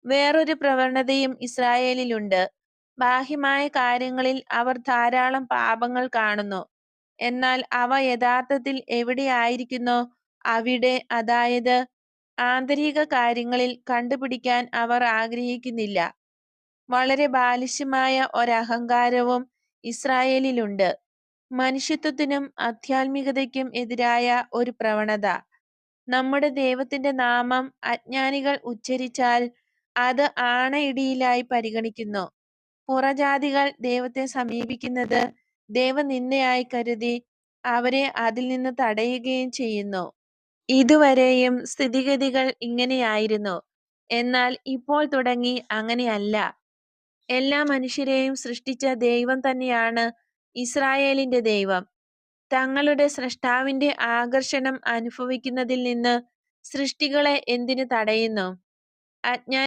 വേറൊരു പ്രവണതയും ഇസ്രായേലിലുണ്ട്. ബാഹ്യമായ കാര്യങ്ങളിൽ അവർ ധാരാളം പാപങ്ങൾ കാണുന്നു. എന്നാൽ അവ യഥാർത്ഥത്തിൽ എവിടെയായിരിക്കുന്നോ അവിടെ, അതായത് ആന്തരിക കാര്യങ്ങളിൽ കണ്ടുപിടിക്കാൻ അവർ ആഗ്രഹിക്കുന്നില്ല. വളരെ ബാലിശമായ ഒരഹങ്കാരവും ഇസ്രായേലിലുണ്ട്. മനുഷ്യത്വത്തിനും ആധ്യാത്മികതയ്ക്കും എതിരായ ഒരു പ്രവണത. നമ്മുടെ ദൈവത്തിന്റെ നാമം അജ്ഞാനികൾ ഉച്ചരിച്ചാൽ അത് ആണയിടിയിലായി പരിഗണിക്കുന്നു. പുറജാതികൾ ദൈവത്തെ സമീപിക്കുന്നത് ദൈവനിന്ദയായി കരുതി അവരെ അതിൽ നിന്ന് തടയുകയും ചെയ്യുന്നു. ഇതുവരെയും സ്ഥിതിഗതികൾ ഇങ്ങനെയായിരുന്നു. എന്നാൽ ഇപ്പോൾ തുടങ്ങി അങ്ങനെയല്ല. എല്ലാ മനുഷ്യരെയും സൃഷ്ടിച്ച ദൈവം തന്നെയാണ് ഇസ്രായേലിന്റെ ദൈവം. തങ്ങളുടെ സ്രഷ്ടാവിന്റെ ആകർഷണം അനുഭവിക്കുന്നതിൽ നിന്ന് സൃഷ്ടികളെ എന്തിനു തടയുന്നു? അജ്ഞാ